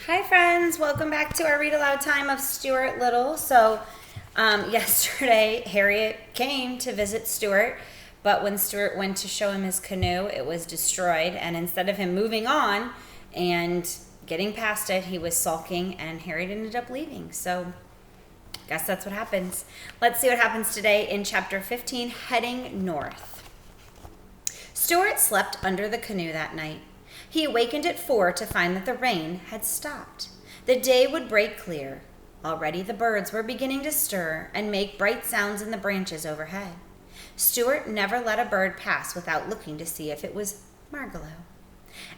Hi friends, welcome back to our read aloud time of Stuart Little. Yesterday Harriet came to visit Stuart, but when Stuart went to show him his canoe, it was destroyed, and instead of him moving on and getting past it, he was sulking and Harriet ended up leaving. So guess that's what happens. Let's see what happens today in chapter 15, Heading North. Stuart slept under the canoe that night. He awakened at 4 to find that the rain had stopped. The day would break clear. Already the birds were beginning to stir and make bright sounds in the branches overhead. Stuart never let a bird pass without looking to see if it was Margalo.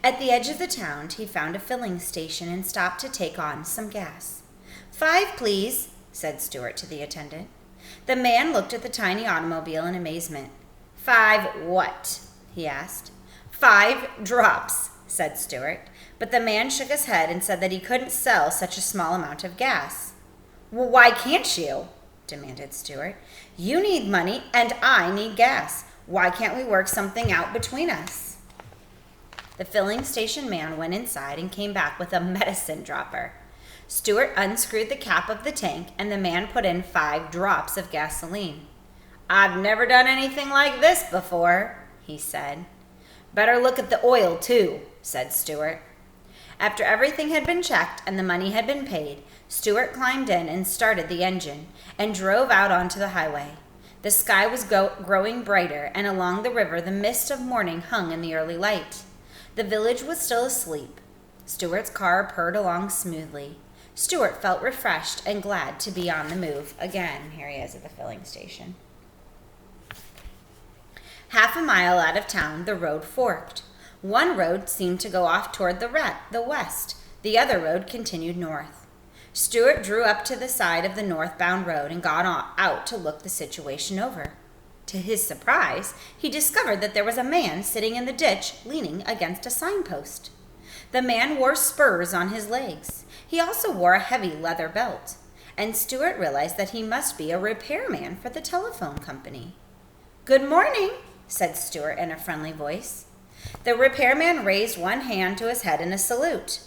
At the edge of the town, he found a filling station and stopped to take on some gas. 5, please, said Stuart to the attendant. The man looked at the tiny automobile in amazement. 5 what? He asked. 5 drops, said Stuart, but the man shook his head and said that he couldn't sell such a small amount of gas. Well, why can't you? Demanded Stuart. You need money and I need gas. Why can't we work something out between us? The filling station man went inside and came back with a medicine dropper. Stuart unscrewed the cap of the tank and the man put in 5 drops of gasoline. I've never done anything like this before, he said. Better look at the oil, too, said Stuart. After everything had been checked and the money had been paid, Stuart climbed in and started the engine and drove out onto the highway. The sky was growing brighter, and along the river the mist of morning hung in the early light. The village was still asleep. Stuart's car purred along smoothly. Stuart felt refreshed and glad to be on the move again. Here he is at the filling station. Half a mile out of town, the road forked. One road seemed to go off toward the west. The other road continued north. Stuart drew up to the side of the northbound road and got out to look the situation over. To his surprise, he discovered that there was a man sitting in the ditch leaning against a signpost. The man wore spurs on his legs. He also wore a heavy leather belt, and Stuart realized that he must be a repairman for the telephone company. Good morning, said Stuart in a friendly voice. The repairman raised one hand to his head in a salute.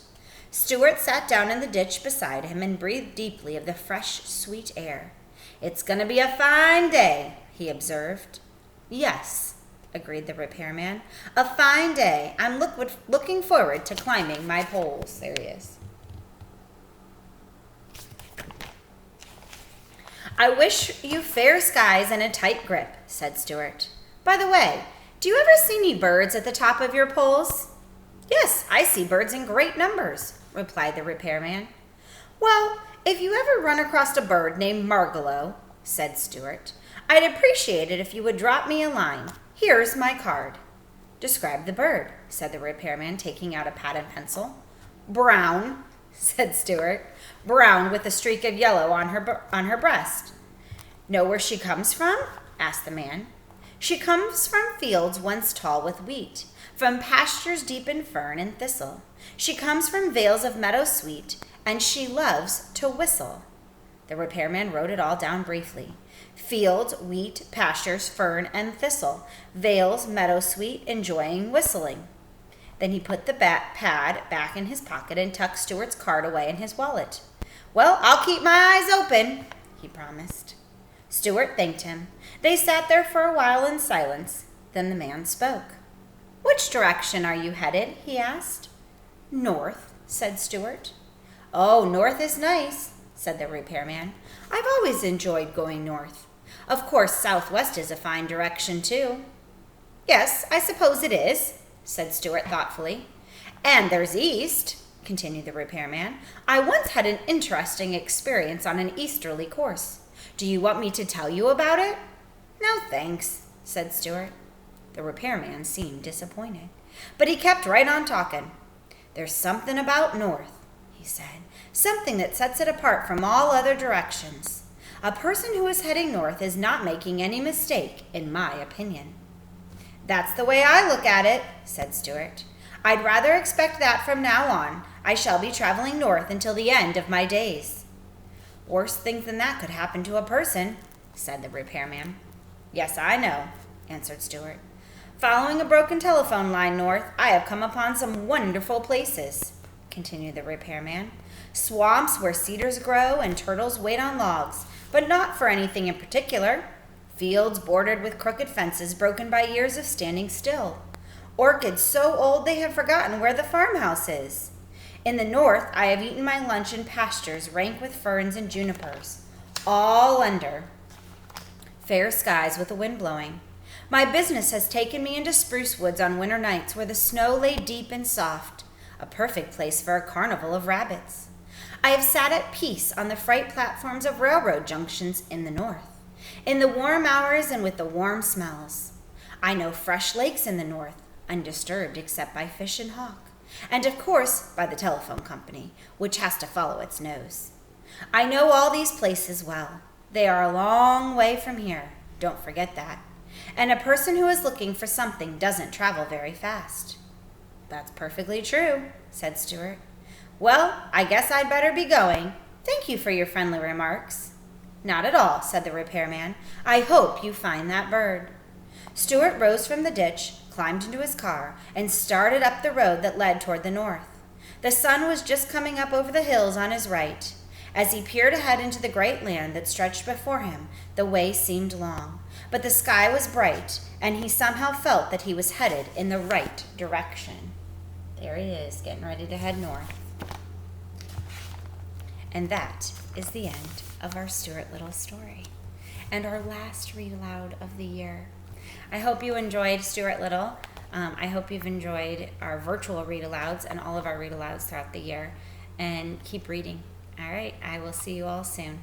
Stuart sat down in the ditch beside him and breathed deeply of the fresh, sweet air. It's going to be a fine day, he observed. Yes, agreed the repairman. A fine day. I'm looking forward to climbing my poles. There he is. I wish you fair skies and a tight grip, said Stuart. By the way, do you ever see any birds at the top of your poles? Yes, I see birds in great numbers, replied the repairman. Well, if you ever run across a bird named Margalo, said Stuart, I'd appreciate it if you would drop me a line. Here's my card. Describe the bird, said the repairman, taking out a pad and pencil. Brown, said Stuart. Brown with a streak of yellow on her breast. Know where she comes from? Asked the man. She comes from fields once tall with wheat, from pastures deep in fern and thistle. She comes from vales of meadow sweet, and she loves to whistle. The repairman wrote it all down briefly. Fields, wheat, pastures, fern, and thistle. Vales, meadow sweet, enjoying whistling. Then he put the pad back in his pocket and tucked Stuart's card away in his wallet. Well, I'll keep my eyes open, he promised. Stuart thanked him. They sat there for a while in silence. Then the man spoke. Which direction are you headed? He asked. North, said Stuart. Oh, north is nice, said the repairman. I've always enjoyed going north. Of course, southwest is a fine direction, too. Yes, I suppose it is, said Stuart thoughtfully. And there's east, continued the repairman. I once had an interesting experience on an easterly course. Do you want me to tell you about it? No, thanks, said Stuart. The repairman seemed disappointed, but he kept right on talking. There's something about north, he said, something that sets it apart from all other directions. A person who is heading north is not making any mistake, in my opinion. That's the way I look at it, said Stuart. I'd rather expect that from now on. I shall be traveling north until the end of my days. Worse things than that could happen to a person, said the repairman. Yes, I know, answered Stuart. Following a broken telephone line north, I have come upon some wonderful places. continued the repairman. Swamps where cedars grow and turtles wait on logs, but not for anything in particular. Fields bordered with crooked fences broken by years of standing still. Orchids so old they have forgotten where the farmhouse is. In the north, I have eaten my lunch in pastures rank with ferns and junipers, all under fair skies with the wind blowing. My business has taken me into spruce woods on winter nights where the snow lay deep and soft, a perfect place for a carnival of rabbits. I have sat at peace on the freight platforms of railroad junctions in the north, in the warm hours and with the warm smells. I know fresh lakes in the north, undisturbed except by fish and hawk, and of course by the telephone company, which has to follow its nose. I know all these places well. They are a long way from here, don't forget that. And a person who is looking for something doesn't travel very fast. That's perfectly true, said Stuart. Well, I guess I'd better be going. Thank you for your friendly remarks. Not at all, said the repairman. I hope you find that bird. Stuart rose from the ditch, climbed into his car, and started up the road that led toward the north. The sun was just coming up over the hills on his right. As he peered ahead into the great land that stretched before him, the way seemed long, but the sky was bright, and he somehow felt that he was headed in the right direction. There he is, getting ready to head north. And that is the end of our Stuart Little story, and our last read aloud of the year. I hope you enjoyed Stuart Little. I hope you've enjoyed our virtual read alouds and all of our read alouds throughout the year, and keep reading. All right, I will see you all soon.